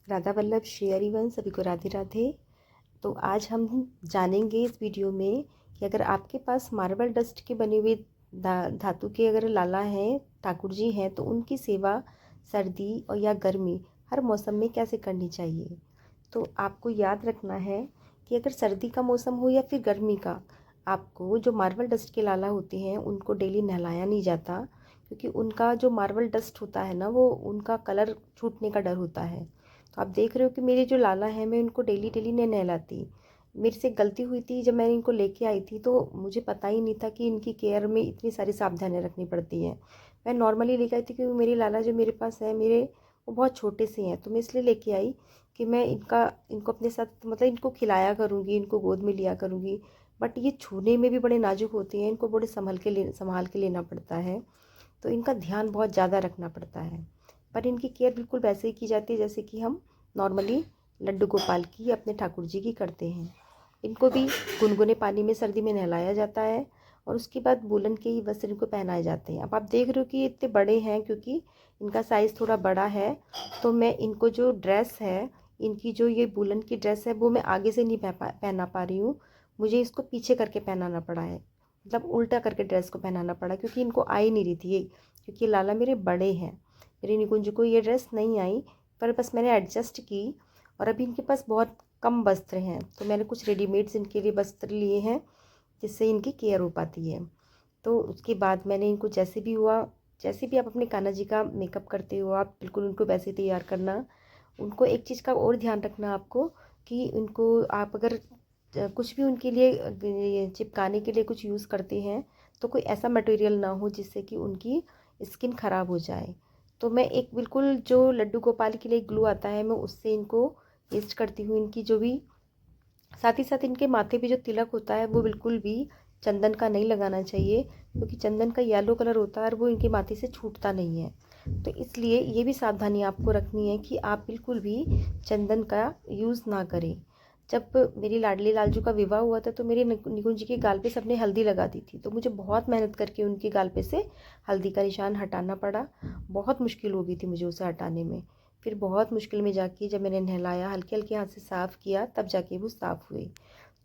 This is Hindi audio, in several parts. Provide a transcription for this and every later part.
राधा वल्लभ श्री हरिवंश, सभी को राधे राधे। तो आज हम जानेंगे इस वीडियो में कि अगर आपके पास मार्बल डस्ट के बने हुए धातु के अगर लाला हैं, ठाकुर जी हैं, तो उनकी सेवा सर्दी और या गर्मी हर मौसम में कैसे करनी चाहिए। तो आपको याद रखना है कि अगर सर्दी का मौसम हो या फिर गर्मी का, आपको जो मार्बल डस्ट के लाला होते हैं उनको डेली नहलाया नहीं जाता, क्योंकि उनका जो मार्बल डस्ट होता है ना, वो उनका कलर छूटने का डर होता है। तो आप देख रहे हो कि मेरे जो लाला हैं, मैं उनको डेली डेली नहीं नहलाती। मेरे से गलती हुई थी, जब मैंने इनको लेके आई थी तो मुझे पता ही नहीं था कि इनकी केयर में इतनी सारी सावधानियाँ रखनी पड़ती हैं। मैं नॉर्मली लेके आई थी, क्योंकि मेरे लाला जो मेरे पास है, मेरे वो बहुत छोटे से हैं, तो मैं इसलिए लेके आई कि मैं इनको अपने साथ, मतलब इनको खिलाया करूँगी, इनको गोद में लिया करूँगी। बट ये छूने में भी बड़े नाजुक होते हैं, इनको बड़े संभाल के लेना पड़ता है, तो इनका ध्यान बहुत ज़्यादा रखना पड़ता है। पर इनकी केयर बिल्कुल वैसे ही की जाती है जैसे कि हम नॉर्मली लड्डू गोपाल की, अपने ठाकुर जी की करते हैं। इनको भी गुनगुने पानी में सर्दी में नहलाया जाता है और उसके बाद वूलन के ही वस्त्र इनको पहनाए जाते हैं। अब आप देख रहे हो कि ये इतने बड़े हैं, क्योंकि इनका साइज़ थोड़ा बड़ा है, तो मैं इनको जो ड्रेस है, इनकी जो ये वूलन की ड्रेस है, वो मैं आगे से नहीं पहना पा रही हूँ। मुझे इसको पीछे करके पहनाना पड़ा है, मतलब उल्टा करके ड्रेस को पहनाना पड़ा, क्योंकि इनको आ ही नहीं रही थी ये, क्योंकि लाला मेरे बड़े हैं। मेरी निकुंज को ये ड्रेस नहीं आई, पर बस मैंने एडजस्ट की। और अभी इनके पास बहुत कम वस्त्र हैं, तो मैंने कुछ रेडीमेड्स इनके लिए वस्त्र लिए हैं, जिससे इनकी केयर हो पाती है। तो उसके बाद मैंने इनको जैसे भी हुआ, जैसे भी आप अपने कान्हा जी का मेकअप करते हो, आप बिल्कुल उनको वैसे तैयार करना। उनको एक चीज़ का और ध्यान रखना आपको, कि उनको आप अगर कुछ भी उनके लिए चिपकाने के लिए कुछ यूज़ करते हैं, तो कोई ऐसा मटेरियल ना हो जिससे कि उनकी स्किन ख़राब हो जाए। तो मैं एक बिल्कुल जो लड्डू गोपाल के लिए ग्लू आता है, मैं उससे इनको पेस्ट करती हूँ इनकी जो भी। साथ ही साथ इनके माथे पे जो तिलक होता है, वो बिल्कुल भी चंदन का नहीं लगाना चाहिए, क्योंकि चंदन का येलो कलर होता है और वो इनके माथे से छूटता नहीं है। तो इसलिए ये भी सावधानी आपको रखनी है कि आप बिल्कुल भी चंदन का यूज़ ना करें। जब मेरी लाडली लालजू का विवाह हुआ था, तो मेरे निकुंज के गाल पे सबने हल्दी लगा दी थी, तो मुझे बहुत मेहनत करके उनके गाल पे से हल्दी का निशान हटाना पड़ा। बहुत मुश्किल हो गई थी मुझे उसे हटाने में। फिर बहुत मुश्किल में जाके जब मैंने नहलाया, हल्के हल्के हाथ से साफ़ किया, तब जाके वो साफ़ हुए।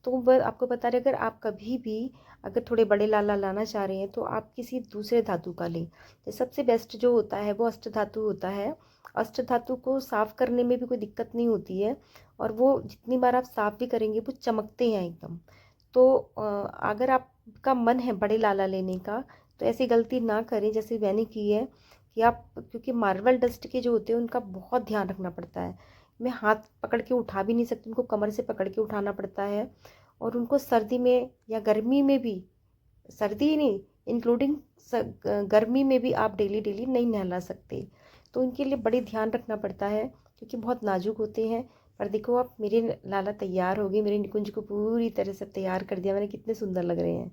तो वह आपको बता रहे, अगर आप कभी भी अगर थोड़े बड़े लाला लाना चाह रहे हैं, तो आप किसी दूसरे धातु का लें। तो सबसे बेस्ट जो होता है वो अष्ट धातु होता है। अष्ट धातु को साफ़ करने में भी कोई दिक्कत नहीं होती है, और वो जितनी बार आप साफ़ भी करेंगे वो चमकते हैं एकदम। तो अगर आपका मन है बड़े लाला लेने का, तो ऐसी गलती ना करें जैसे मैंने की है, कि आप, क्योंकि मार्बल डस्ट के जो होते हैं उनका बहुत ध्यान रखना पड़ता है। मैं हाथ पकड़ के उठा भी नहीं सकती, उनको कमर से पकड़ के उठाना पड़ता है। और उनको सर्दी में या गर्मी में भी, सर्दी ही नहीं, इंक्लूडिंग गर्मी में भी आप डेली डेली नहीं नहला सकते। तो उनके लिए बड़ी ध्यान रखना पड़ता है, क्योंकि बहुत नाजुक होते हैं। पर देखो, आप मेरे लाला तैयार हो गए, मेरे निकुंज को पूरी तरह से तैयार कर दिया मैंने, कितने सुंदर लग रहे हैं।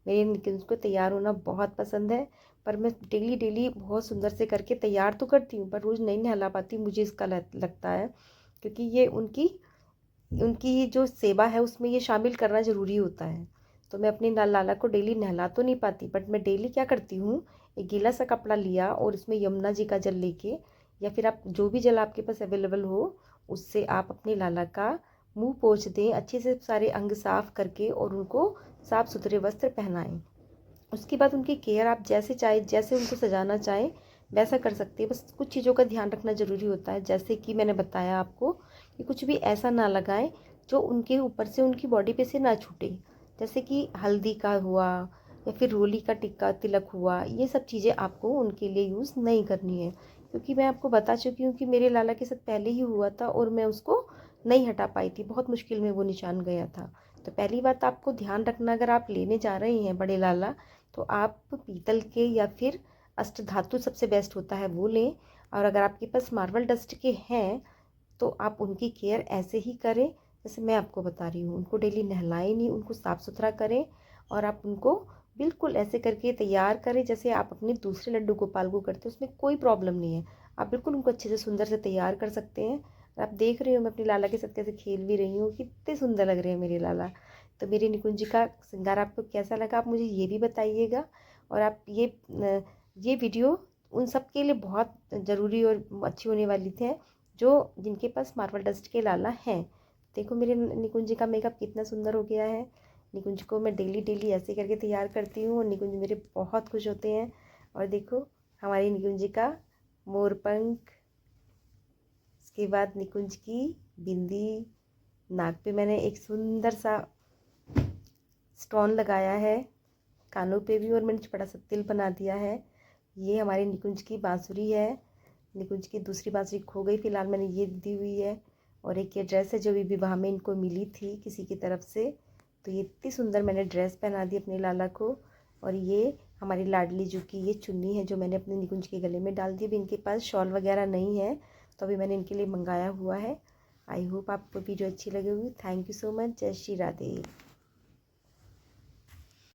मेरे निकुंज को तैयार होना बहुत पसंद है, पर मैं डेली डेली बहुत सुंदर से करके तैयार तो करती हूँ, पर रोज़ नहीं नहला पाती, मुझे इसका लगता है, क्योंकि ये उनकी उनकी जो सेवा है उसमें ये शामिल करना ज़रूरी होता है। तो मैं अपने लाला को डेली नहला तो नहीं पाती, बट मैं डेली क्या करती हूँ, एक गीला सा कपड़ा लिया और उसमें यमुना जी का जल लेके, या फिर आप जो भी जल आपके पास अवेलेबल हो, उससे आप अपने लाला का मुंह पोंछ दें अच्छे से, सारे अंग साफ करके, और उनको साफ सुथरे वस्त्र पहनाएं। उसके बाद उनकी केयर आप जैसे चाहे, जैसे उनको सजाना चाहें वैसा कर सकते हैं। बस कुछ चीज़ों का ध्यान रखना ज़रूरी होता है, जैसे कि मैंने बताया आपको, कि कुछ भी ऐसा ना लगाएं जो उनके ऊपर से, उनकी बॉडी पे से ना छूटे। जैसे कि हल्दी का हुआ, या फिर रोली का टिक्का तिलक हुआ, ये सब चीज़ें आपको उनके लिए यूज़ नहीं करनी है। क्योंकि मैं आपको बता चुकी हूँ कि मेरे लाला के साथ पहले ही हुआ था, और मैं उसको नहीं हटा पाई थी, बहुत मुश्किल में वो निशान गया था। तो पहली बात आपको ध्यान रखना, अगर आप लेने जा रहे हैं बड़े लाला, तो आप पीतल के या फिर अष्ट धातु सबसे बेस्ट होता है, वो लें। और अगर आपके पास मार्बल डस्ट के हैं, तो आप उनकी केयर ऐसे ही करें जैसे मैं आपको बता रही हूँ। उनको डेली नहलाएं नहीं, उनको साफ़ सुथरा करें, और आप उनको बिल्कुल ऐसे करके तैयार करें जैसे आप अपने दूसरे लड्डू गोपाल को करते हैं, उसमें कोई प्रॉब्लम नहीं है। आप बिल्कुल उनको अच्छे से सुंदर से तैयार कर सकते हैं। और आप देख रहे हो मैं अपनी लाला के साथ कैसे खेल भी रही हूँ, कितने सुंदर लग रहे हैं मेरे लाला। तो मेरी निकुंज का श्रृंगार आपको कैसा लगा, आप मुझे ये भी बताइएगा। और आप ये वीडियो उन सब के लिए बहुत ज़रूरी और अच्छी होने वाली थी, जो जिनके पास मार्बल डस्ट के लाला हैं। देखो मेरे निकुंज का मेकअप कितना सुंदर हो गया है। निकुंज को मैं डेली डेली ऐसे करके तैयार करती हूँ और निकुंज मेरे बहुत खुश होते हैं। और देखो हमारी निकुंज का मोरपंख, उसके बाद निकुंज की बिंदी, नाक पे मैंने एक सुंदर सा स्टोन लगाया है, कानों पे भी, और मैंने बड़ा सा तिल बना दिया है। ये हमारी निकुंज की बांसुरी है। निकुंज की दूसरी बांसुरी खो गई, फिलहाल मैंने ये दी हुई है। और एक ये ड्रेस है जो भी विवाह में इनको मिली थी किसी की तरफ से, तो ये इतनी सुंदर मैंने ड्रेस पहना दी अपने लाला को। और ये हमारी लाडली जू की ये चुन्नी है जो मैंने अपने निकुंज के गले में डाल दी। अभी इनके पास शॉल वगैरह नहीं है, तो अभी मैंने इनके लिए मंगाया हुआ है। आई होप आपको वीडियो अच्छी लगी होगी। Thank you so much. जय श्री राधे।